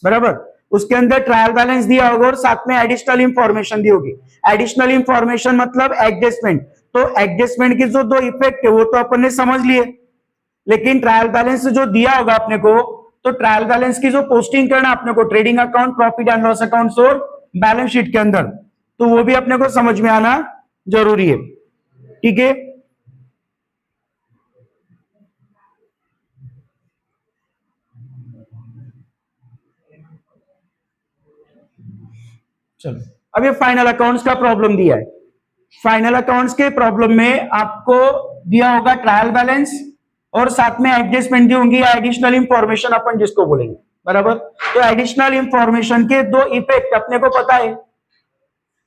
बराबर। उसके अंदर ट्रायल बैलेंस दिया होगा और साथ में एडिशनल इंफॉर्मेशन दी होगी। एडिशनल इंफॉर्मेशन मतलब एडजस्टमेंट। तो एडजस्टमेंट की जो दो इफेक्ट है वो तो अपन ने समझ लिए, लेकिन ट्रायल बैलेंस जो दिया होगा अपने को, तो ट्रायल बैलेंस की जो पोस्टिंग करना अपने को trading account, profit and loss account और बैलेंस शीट के अंदर, तो वो भी अपने को समझ में आना जरूरी है। ठीक है, चलो अब ये फाइनल अकाउंट्स का प्रॉब्लम दिया है। फाइनल अकाउंट्स के प्रॉब्लम में आपको दिया होगा ट्रायल बैलेंस और साथ में एडजस्टमेंट दी होंगी, एडिशनल इंफॉर्मेशन अपन जिसको बोलेंगे, बराबर। तो एडिशनल इंफॉर्मेशन के दो इफेक्ट अपने को पता है।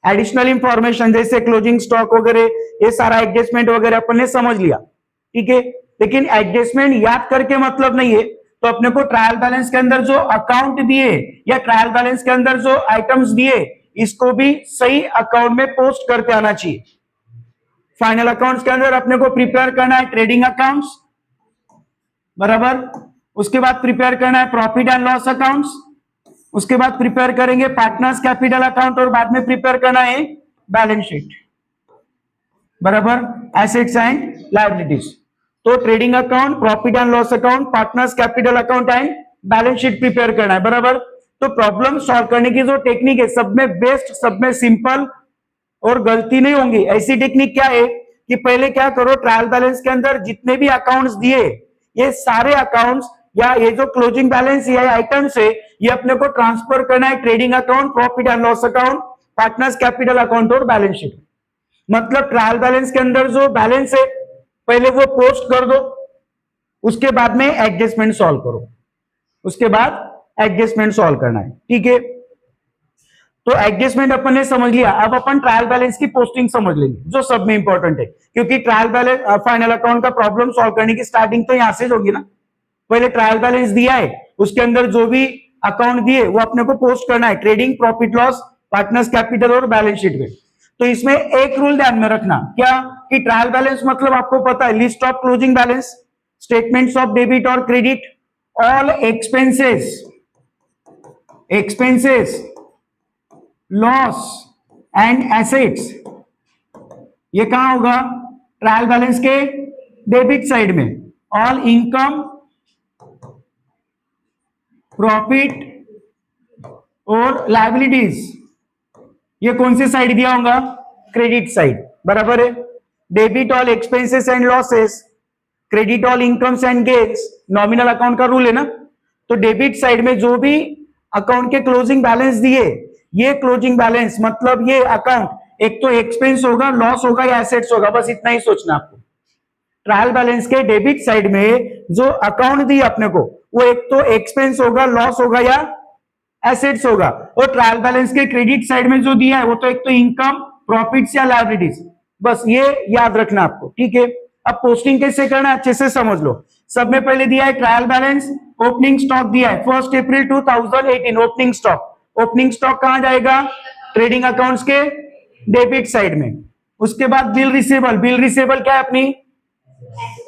एडिशनल इंफॉर्मेशन जैसे क्लोजिंग स्टॉक वगैरह, ये सारा एडजस्टमेंट वगैरह अपन ने समझ लिया, ठीक है। लेकिन एडजस्टमेंट याद करके मतलब नहीं है, तो अपने को ट्रायल बैलेंस के अंदर जो अकाउंट दिए या ट्रायल बैलेंस के अंदर जो आइटम्स दिए, इसको भी सही अकाउंट में पोस्ट करते आना चाहिए। फाइनल अकाउंट्स के अंदर अपने को प्रिपेयर करना है ट्रेडिंग अकाउंट्स, बराबर। उसके बाद प्रिपेयर करना है प्रॉफिट एंड लॉस अकाउंट्स, उसके बाद प्रिपेयर करेंगे पार्टनर्स कैपिटल अकाउंट और बाद में प्रिपेयर करना है बैलेंस शीट, बराबर, एसेट्स एंड लायबिलिटीज। तो trading account, profit and loss account, partners capital account and balance sheet prepare करना है, बराबर। तो प्रॉब्लम सॉल्व करने की जो टेक्निक है, सब में बेस्ट, सब में सिंपल और गलती नहीं होंगी। ऐसी टेक्निक क्या है कि पहले क्या करो, ट्रायल बैलेंस के अंदर जितने भी अकाउंट्स दिए, ये सारे अकाउंट्स या ये जो क्लोजिंग बैलेंस या आइटम्स है, ये अपने को ट्रांसफर करना है trading account, profit and loss account, partners capital account और बैलेंस शीट। मतलब ट्रायल बैलेंस के अंदर जो बैलेंस है पहले वो पोस्ट कर दो, उसके बाद में एडजस्टमेंट सॉल्व करो, उसके बाद एडजस्टमेंट सॉल्व करना है, ठीक है। तो एडजस्टमेंट अपन ने समझ लिया, अब अपन ट्रायल बैलेंस की पोस्टिंग समझ लेंगे, जो सब में इंपॉर्टेंट है, क्योंकि ट्रायल बैलेंस फाइनल अकाउंट का प्रॉब्लम सॉल्व करने की स्टार्टिंग तो यहां से होगी ना। पहले ट्रायल बैलेंस दिया है, उसके अंदर जो भी अकाउंट दिए वो अपने को पोस्ट करना है trading, profit loss, partners capital और बैलेंस शीट में। तो इसमें एक रूल ध्यान में रखना, क्या कि ट्रायल बैलेंस मतलब आपको पता है list of closing balance, statements of debit और credit, all expenses, loss and assets, ये कहां होगा, ट्रायल बैलेंस के डेबिट साइड में। ऑल इनकम, प्रॉफिट और लायबिलिटीज, ये कौन से साइड दिया होगा, क्रेडिट साइड, बराबर है। Debit all expenses and losses, credit all incomes and gains, nominal account का रूल है ना। तो डेबिट साइड में जो भी अकाउंट के क्लोजिंग बैलेंस दिए, ये क्लोजिंग बैलेंस मतलब ये अकाउंट एक तो एक्सपेंस होगा, लॉस होगा या एसेट्स होगा, बस इतना ही सोचना आपको। ट्रायल बैलेंस के डेबिट साइड में जो अकाउंट दिए अपने को, वो एक तो एक्सपेंस होगा, लॉस होगा या एसेट्स होगा, और ट्रायल बैलेंस के क्रेडिट साइड में जो दिया है वो तो एक तो इनकम, प्रॉफिट्स या लायबिलिटीज, बस ये याद रखना आपको, ठीक है। अब पोस्टिंग कैसे करना है अच्छे से समझ लो। सब में पहले दिया है ट्रायल बैलेंस, ओपनिंग स्टॉक दिया है 1 अप्रैल 2018, ओपनिंग स्टॉक। ओपनिंग स्टॉक कहां जाएगा, ट्रेडिंग अकाउंट्स के डेबिट साइड में। उसके बाद बिल रिसीवेबल, बिल रिसीवेबल क्या है अपनी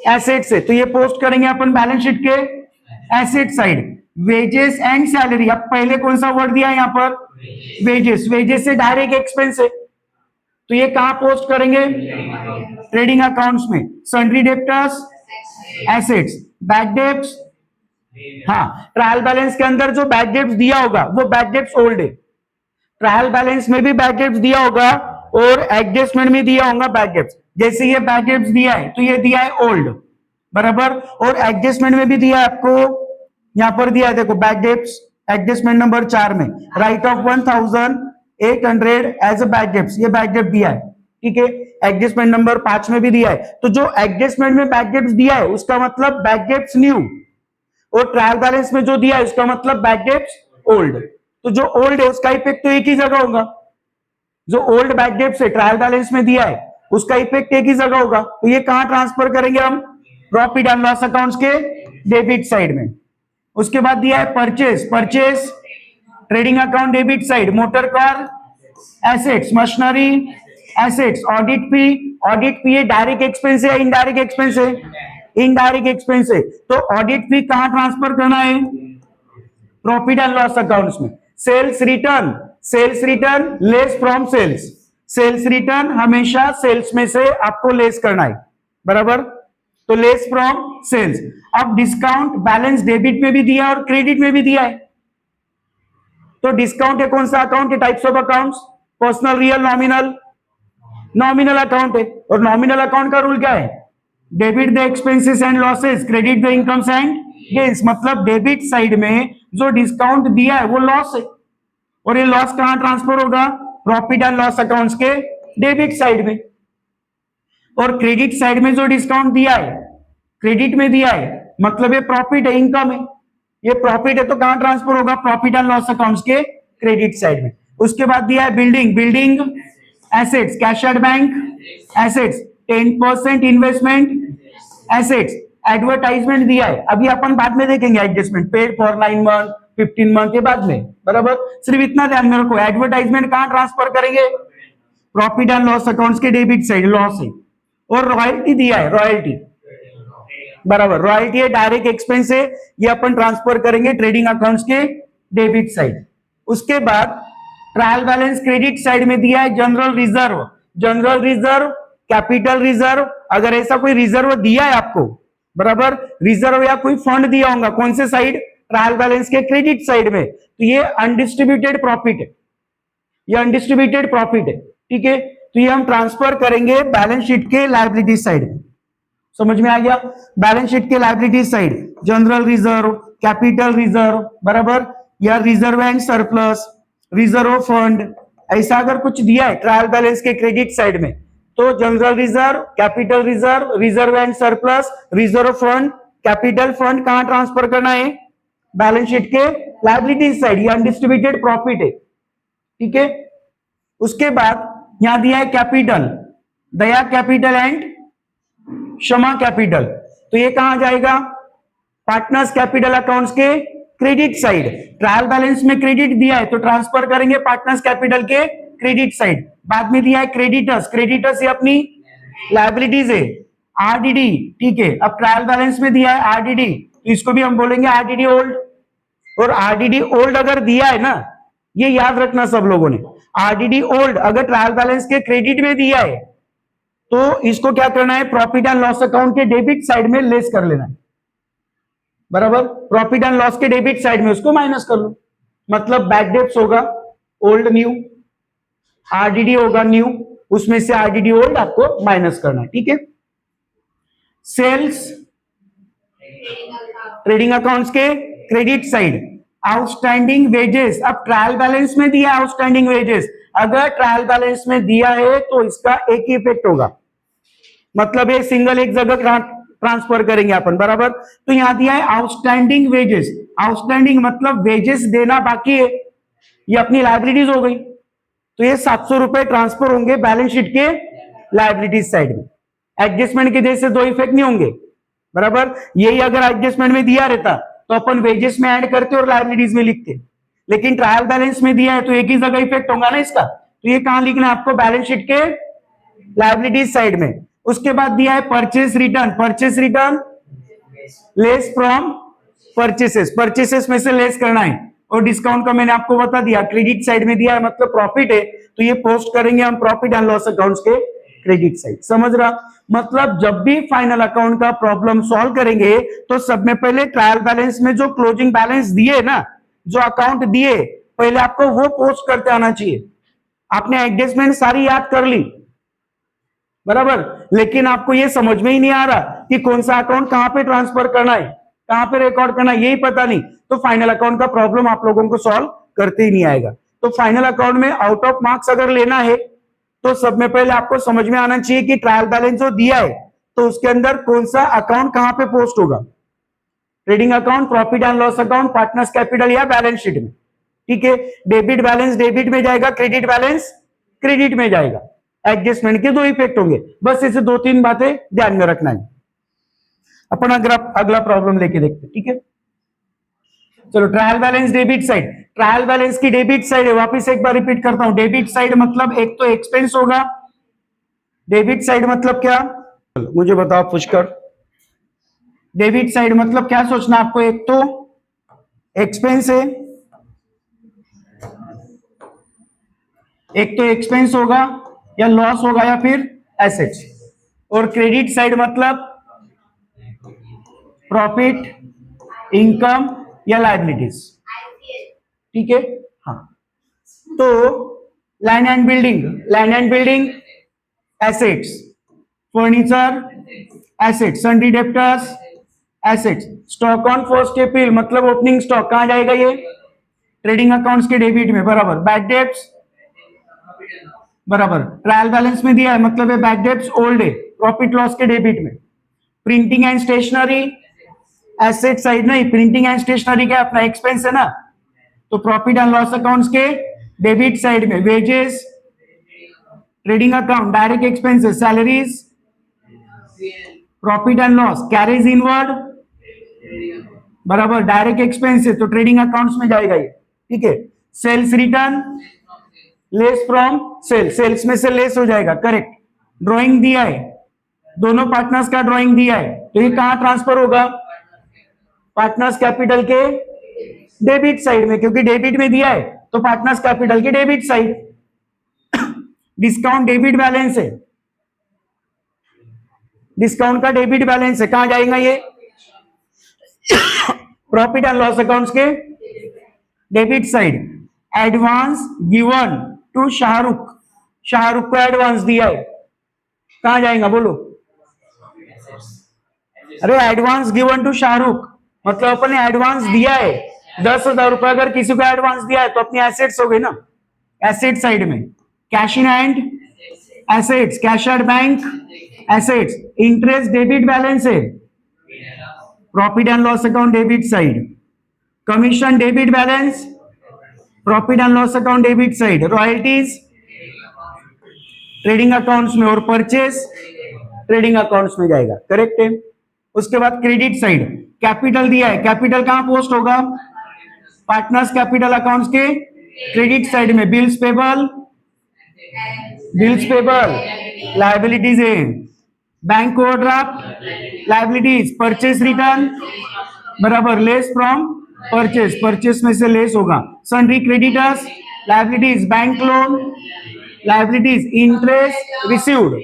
एसेट से, तो ये पोस्ट करेंगे अपन बैलेंस शीट के asset side. Wages and salary, अब पहले कौन सा वर्ड दिया है यहां पर, वेजेस, वेजेस से डायरेक्ट एक्सपेंस है, तो ये कहां पोस्ट करेंगे, ट्रेडिंग अकाउंट्स में। Sundry debtors, assets, bad debts, हाँ ट्रायल बैलेंस के अंदर जो बैड डेब्ट्स दिया होगा वो बैड डेब्ट्स ओल्ड है, ट्रायल बैलेंस में भी बैड डेब्ट्स दिया होगा और एडजस्टमेंट में दिया होगा बैड डेब्ट्स। जैसे ये बैड डेब्ट्स दिया है तो ये दिया है ओल्ड, बराबर, और एडजस्टमेंट में भी दिया है आपको, यहां पर दिया है देखो बैड डेब्ट्स, एडजस्टमेंट नंबर 4 में write off 1800 as a bad debts, ये बैड डेब्ट दिया है, ठीक है। एडजस्टमेंट नंबर 5 में भी दिया है। तो जो एडजस्टमेंट में बैड डेब्ट्स दिया है उसका मतलब बैड डेब्ट्स न्यू, और ट्रायल बैलेंस में जो दिया है उसका मतलब बैड डेब्ट्स ओल्ड। तो जो ओल्ड है उसका इफेक्ट तो एक ही जगह होगा, जो ओल्ड बैड डेब्ट्स है ट्रायल बैलेंस में दिया है उसका इफेक्ट एक ही जगह होगा, तो ये कहां ट्रांसफर करेंगे हम, प्रॉफिट एंड लॉस अकाउंट्स के डेबिट साइड में। उसके बाद दिया है purchase, purchase trading account debit side, motor car assets, machinery assets, audit fee, audit fee ये डायरेक्ट एक्सपेंस है या इनडायरेक्ट एक्सपेंस है, इनडायरेक्ट एक्सपेंस है, तो ऑडिट फी कहां ट्रांसफर करना है, प्रॉफिट एंड लॉस अकाउंट्स में sales return less from sales, sales return हमेशा सेल्स में से आपको लेस करना है, बराबर, तो लेस फ्रॉम सेल्स। अब डिस्काउंट बैलेंस डेबिट में भी दिया और क्रेडिट में भी दिया है, तो डिस्काउंट है कौन सा अकाउंट है, types of accounts, personal, real, nominal, nominal account है। और नॉमिनल अकाउंट का रूल क्या है, debit the expenses and losses, credit the incomes and gains, मतलब डेबिट साइड में जो डिस्काउंट दिया है वो लॉस है, और ये लॉस कहां ट्रांसफर होगा, प्रॉफिट एंड लॉस अकाउंट्स के डेबिट साइड में। और क्रेडिट साइड में जो डिस्काउंट दिया है क्रेडिट में दिया है, मतलब ये प्रॉफिट है, इनकम है, ये प्रॉफिट है, तो कहां ट्रांसफर होगा, प्रॉफिट एंड लॉस अकाउंट्स के क्रेडिट साइड में। उसके बाद दिया है building assets, cash at bank assets, 10% investment assets, advertisement दिया है, अभी अपन बाद में देखेंगे adjustment, paid for 9 month 15 month के बाद में, बराबर, सिर्फ इतना ध्यान में रखो, एडवर्टाइजमेंट कहां ट्रांसफर करेंगे, प्रॉफिट एंड लॉस अकाउंट्स के डेबिट साइड, लॉस है। और रॉयल्टी दिया है, रॉयल्टी, बराबर, रॉयल्टी है, डायरेक्ट एक्सपेंस है, ये अपन ट्रांसफर करेंगे ट्रेडिंग अकाउंट्स के डेबिट साइड। उसके बाद ट्रायल बैलेंस क्रेडिट साइड में दिया है जनरल रिजर्व, कैपिटल रिजर्व, अगर ऐसा कोई रिजर्व दिया है आपको, बराबर, रिजर्व या कोई फंड दिया होगा, कौन से साइड, ट्रायल बैलेंस के क्रेडिट साइड में, तो ये अनडिस्ट्रीब्यूटेड प्रॉफिट है, ये अनडिस्ट्रीब्यूटेड प्रॉफिट है, ठीक है, तो ये हम ट्रांसफर करेंगे बैलेंस शीट के लायबिलिटी साइड में। समझ में आ गया, बैलेंस शीट के liability side general reserve, capital reserve, बराबर, या reserve and surplus, reserve fund, ऐसा अगर कुछ दिया है ट्रायल बैलेंस के क्रेडिट साइड में, तो general reserve, capital reserve, reserve and surplus, reserve fund, capital fund कहां ट्रांसफर करना है, बैलेंस शीट के लायबिलिटी साइड, ये अनडिस्ट्रीब्यूटेड प्रॉफिट है, ठीक है। उसके बाद यहां दिया है कैपिटल, दया कैपिटल एंड क्षमा कैपिटल, तो ये कहां जाएगा, पार्टनर्स कैपिटल अकाउंट्स के क्रेडिट साइड, ट्रायल बैलेंस में क्रेडिट दिया है तो ट्रांसफर करेंगे पार्टनर्स कैपिटल के क्रेडिट साइड। बाद में दिया है क्रेडिटर्स ये अपनी लायबिलिटीज है, आरडीडी, ठीक है। अब ट्रायल बैलेंस में दिया है आरडीडी, तो इसको भी हम बोलेंगे आरडीडी ओल्ड, और आरडीडी ओल्ड अगर दिया है ना, ये याद रखना सब लोगों ने, आरडीडी ओल्ड अगर ट्रायल बैलेंस के क्रेडिट में दिया है तो इसको क्या करना है, प्रॉफिट एंड लॉस अकाउंट के डेबिट साइड में लेस कर लेना है, बराबर, प्रॉफिट एंड लॉस के डेबिट साइड में उसको माइनस कर लो, मतलब बैड डेब्ट्स होगा ओल्ड न्यू, आरडीडी होगा न्यू, उसमें से आरडीडी ओल्ड आपको माइनस करना है, ठीक है। सेल्स ट्रेडिंग अकाउंट्स के क्रेडिट साइड, आउटस्टैंडिंग वेजेस, अब ट्रायल बैलेंस में दिया आउटस्टैंडिंग वेजेस, अगर ट्रायल बैलेंस में दिया है तो इसका एक ही इफेक्ट होगा, मतलब ये सिंगल एक जगह ट्रांसफर करेंगे अपन, बराबर, तो यहां दिया है आउटस्टैंडिंग वेजेस, आउटस्टैंडिंग मतलब वेजेस देना बाकी है, ये अपनी लायबिलिटीज हो गई, तो ये 700 रुपए ट्रांसफर होंगे बैलेंस शीट के लायबिलिटीज साइड में, एडजस्टमेंट के जैसे दो इफेक्ट नहीं होंगे, बराबर, यही अगर एडजस्टमेंट में दिया रहता तो अपन वेजेस में ऐड करते और लायबिलिटीज में लिखते, लेकिन ट्रायल बैलेंस में दिया है तो एक ही जगह इफेक्ट होगा ना इसका, तो ये कहां लिखना है आपको, बैलेंस शीट के लायबिलिटीज साइड में। उसके बाद दिया है purchase return less from purchases में से लेस करना है, और डिस्काउंट का मैंने आपको बता दिया, क्रेडिट साइड में दिया है मतलब प्रॉफिट है, तो ये पोस्ट करेंगे हम प्रॉफिट एंड लॉस अकाउंट्स के क्रेडिट साइड, समझ रहा, मतलब जब भी फाइनल अकाउंट का प्रॉब्लम सॉल्व करेंगे तो सब में पहले ट्रायल बैलेंस में जो क्लोजिंग बैलेंस दिए ना, जो अकाउंट दिए, पहले आपको वो पोस्ट करते आना चाहिए, आपने एडजस्टमेंट सारी याद कर ली, बराबर, लेकिन आपको ये समझ में ही नहीं आ रहा कि कौन सा अकाउंट कहां पे ट्रांसफर करना है, कहां पे रिकॉर्ड करना है, यही पता नहीं, तो फाइनल अकाउंट का प्रॉब्लम आप लोगों को सॉल्व करते ही नहीं आएगा। तो फाइनल अकाउंट में आउट ऑफ मार्क्स अगर लेना है तो सब में पहले आपको समझ में आना चाहिए कि ट्रायल बैलेंस जो दिया है तो उसके अंदर कौन सा अकाउंट कहां पे पोस्ट होगा, trading account, profit and loss account, partners capital या बैलेंस शीट में, ठीक है। डेबिट बैलेंस डेबिट में जाएगा, क्रेडिट बैलेंस क्रेडिट में जाएगा, एडजस्टमेंट के दो इफेक्ट होंगे, बस इसे 2-3 बातें ध्यान में रखना है। अपन अगला प्रॉब्लम लेके देखते हैं, ठीक है। चलो, trial balance debit side, trial balance की डेबिट साइड है, वापस एक बार रिपीट करता हूं, डेबिट साइड मतलब एक तो एक्सपेंस होगा, डेबिट साइड मतलब क्या, मुझे बताओ पुष्कर, डेबिट साइड मतलब क्या सोचना आपको, एक तो एक्सपेंस है, एक तो एक्सपेंस होगा या लॉस होगा या फिर एसेट्स, और क्रेडिट साइड मतलब प्रॉफिट, इनकम या लायबिलिटीज। ठीक है, हाँ। तो land and building, land and building assets, furniture assets, sundry debtors assets, stock on first April मतलब ओपनिंग स्टॉक कहां जाएगा, ये ट्रेडिंग अकाउंट्स के डेबिट में, बराबर। बैड डेब्ट्स बराबर ट्रायल बैलेंस में दिया है, मतलब ये बैड डेब्ट्स ओल्ड है, प्रॉफिट लॉस के डेबिट में। Printing and stationery asset side नहीं, प्रिंटिंग एंड स्टेशनरी का अपना एक्सपेंस है ना, तो प्रॉफिट एंड लॉस अकाउंट्स के डेबिट साइड में। Wages trading account direct expenses, salaries profit and loss, carriage inward बराबर डायरेक्ट एक्सपेंस है तो ट्रेडिंग अकाउंट्स में जाएगा ये। ठीक है, sales return less from sales, sales में से लेस हो जाएगा, करेक्ट। ड्राइंग दिया है, दोनों पार्टनर्स का ड्राइंग दिया है, तो ये कहां ट्रांसफर होगा, पार्टनर्स कैपिटल के डेबिट साइड में, क्योंकि डेबिट में दिया है तो पार्टनर्स कैपिटल के debit side. Discount debit balance है, डिस्काउंट का डेबिट बैलेंस है, कहां जाएगा ये, प्रॉफिट एंड लॉस अकाउंट्स के debit side. Advance given to Shahrukh, Shahrukh को एडवांस दिया है, कहां जाएगा बोलो, अरे एडवांस गिवन टू शाहरुख मतलब अपन ने एडवांस दिया है 10,000 रुपए, अगर किसी को एडवांस दिया है तो अपनी एसेट्स हो गई ना, एसेट साइड में। Cash in hand assets, cash at bank assets, interest debit balance है, profit and loss account debit side. Commission debit balance, profit and loss account debit side. Royalties trading accounts में और purchase trading accounts में जाएगा, correct है। उसके बाद credit side, capital दिया है, कैपिटल कहां पोस्ट होगा, पार्टनर्स कैपिटल अकाउंट्स के क्रेडिट साइड में। Bills payable, bills payable liabilities है, bank overdraft liabilities, purchase return बराबर लेस फ्रॉम परचेस, परचेस में से लेस होगा। Sundry creditors liabilities, bank loan liabilities, interest received,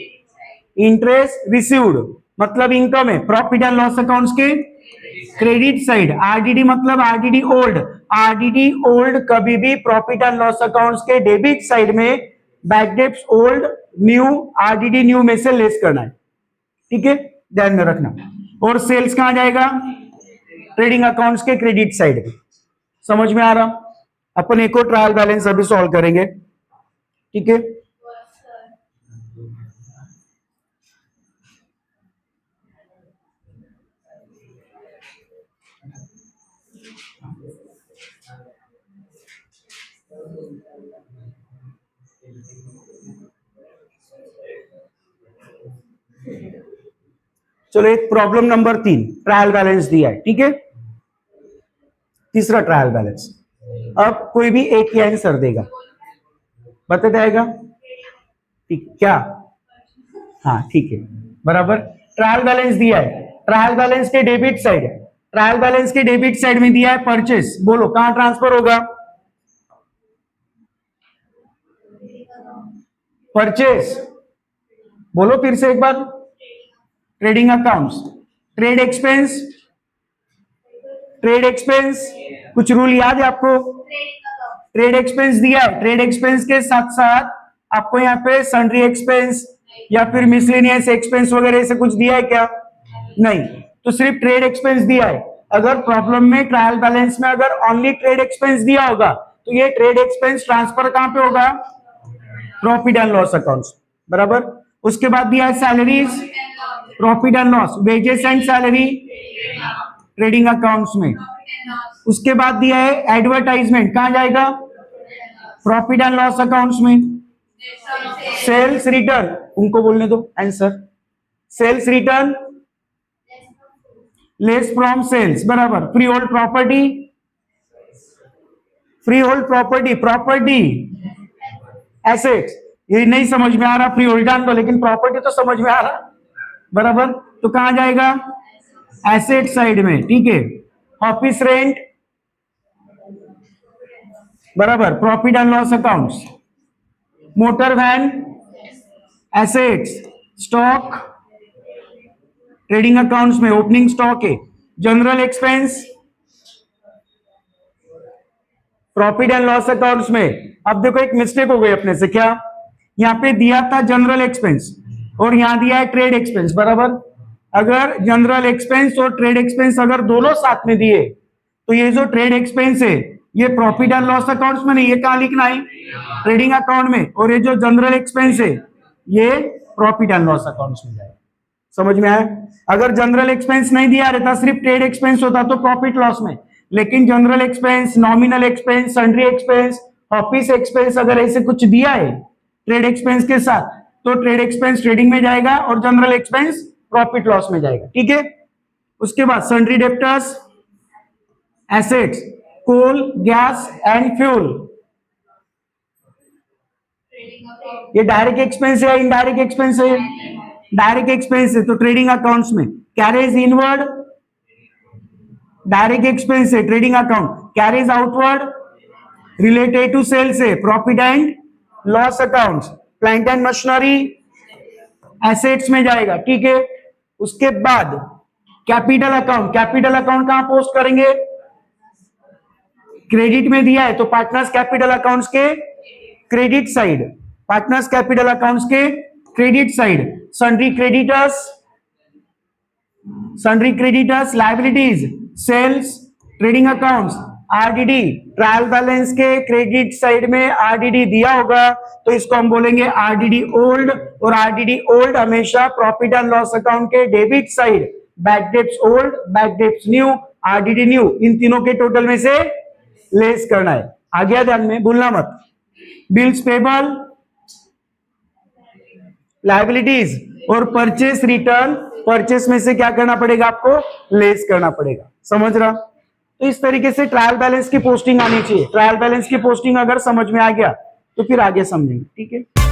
interest received मतलब income है, profit and loss accounts के credit side. RDD मतलब RDD old, RDD old कभी भी प्रॉफिट एंड लॉस अकाउंट्स के डेबिट साइड में, bad debts old new RDD new में से लेस करना है। ठीक है, ध्यान में रखना। और सेल्स कहां जाएगा, ट्रेडिंग अकाउंट्स के क्रेडिट साइड में। समझ में आ रहा, अपन एक और ट्रायल बैलेंस अभी सॉल्व करेंगे। ठीक है, चलो एक प्रॉब्लम नंबर 3 ट्रायल बैलेंस दिया है। ठीक है, तीसरा ट्रायल बैलेंस, अब कोई भी एक ही आंसर देगा, बता जाएगा, ठीक क्या, हाँ ठीक है बराबर। ट्रायल बैलेंस दिया है, ट्रायल बैलेंस के डेबिट साइड है, ट्रायल बैलेंस के डेबिट साइड में दिया है परचेस, बोलो कहां ट्रांसफर होगा, परचेस, बोलो फिर से एक बार, trading accounts. Trade expense, trade expense कुछ रूल याद है आपको, ट्रेड एक्सपेंस दिया है, ट्रेड एक्सपेंस के साथ साथ आपको यहाँ पे सन्ड्री एक्सपेंस या फिर मिसलेनियस एक्सपेंस वगैरह से कुछ दिया है क्या, नहीं, तो सिर्फ ट्रेड एक्सपेंस दिया है। अगर प्रॉब्लम में ट्रायल बैलेंस में अगर ओनली ट्रेड एक्सपेंस दिया होगा तो ये ट्रेड एक्सपेंस ट्रांसफर कहां पे होगा, प्रॉफिट एंड लॉस अकाउंट्स बराबर। उसके बाद दिया है salaries, profit and loss, wages and salary trading accounts में। उसके बाद दिया है एडवर्टाइजमेंट, कहां जाएगा, प्रॉफिट एंड लॉस अकाउंट्स में। सेल्स रिटर्न, उनको बोलने दो answer, sales return less from sales बराबर। Free hold property, free hold property, property assets, ये नहीं समझ में आ रहा, फ्री होल्ड डाल दो, लेकिन प्रॉपर्टी तो समझ में आ रहा बराबर, तो कहां जाएगा, एसेट साइड में। ठीक है, ऑफिस रेंट बराबर, profit and loss accounts, motor van, assets, stock, trading accounts में ओपनिंग स्टॉक है, general expense, profit and loss accounts में। अब देखो एक मिस्टेक हो गई अपने से, क्या यहां पे दिया था जनरल एक्सपेंस और यहां दिया है ट्रेड एक्सपेंस, बराबर। अगर जनरल एक्सपेंस और ट्रेड एक्सपेंस अगर दोनों साथ में दिए तो ये जो ट्रेड एक्सपेंस है ये प्रॉफिट एंड लॉस अकाउंट्स में नहीं, ये कहां लिखना है, ट्रेडिंग अकाउंट में, और ये जो जनरल एक्सपेंस है ये प्रॉफिट एंड लॉस अकाउंट्स में जाएगा। समझ में आया? अगर जनरल एक्सपेंस नहीं दिया रहता, सिर्फ ट्रेड एक्सपेंस होता तो प्रॉफिट लॉस में, लेकिन general expense, nominal expense, sundry expense, office expense अगर ऐसे कुछ दिया है ट्रेड एक्सपेंस के साथ तो ट्रेड एक्सपेंस ट्रेडिंग में जाएगा और जनरल एक्सपेंस प्रॉफिट लॉस में जाएगा। ठीक है, उसके बाद sundry debtors, assets, coal, gas and fuel, ये डायरेक्ट एक्सपेंस है या इनडायरेक्ट एक्सपेंस है? डायरेक्ट एक्सपेंस है, तो ट्रेडिंग अकाउंट्स में कैरेज इनवर्ड डायरेक्ट एक्सपेंस है, trading account carriage outward related to sales है, profit and loss accounts, plant and machinery assets में जाएगा। ठीक है, उसके बाद कैपिटल अकाउंट, कैपिटल अकाउंट कहां पोस्ट करेंगे? क्रेडिट में दिया है तो पार्टनर्स कैपिटल अकाउंट्स के credit side, partners capital accounts के credit side, sundry creditors, liabilities, sales, trading accounts, RDD, trial balance के क्रेडिट साइड में आरडीडी दिया होगा तो इसको हम बोलेंगे आरडीडी ओल्ड, और आरडीडी ओल्ड हमेशा प्रॉफिट एंड लॉस अकाउंट के debit side, bad debts old, bad debts new, RDD new, इन तीनों के टोटल में से लेस करना है। आ गया ध्यान में, भूलना मत। बिल्स पेबल, लायबिलिटीज और परचेस रिटर्न, परचेस में से क्या करना पड़ेगा आपको? लेस करना पड़ेगा। समझ रहा? तो इस तरीके से ट्रायल बैलेंस की पोस्टिंग आनी चाहिए। ट्रायल बैलेंस की पोस्टिंग अगर समझ में आ गया तो फिर आगे समझेंगे। ठीक है।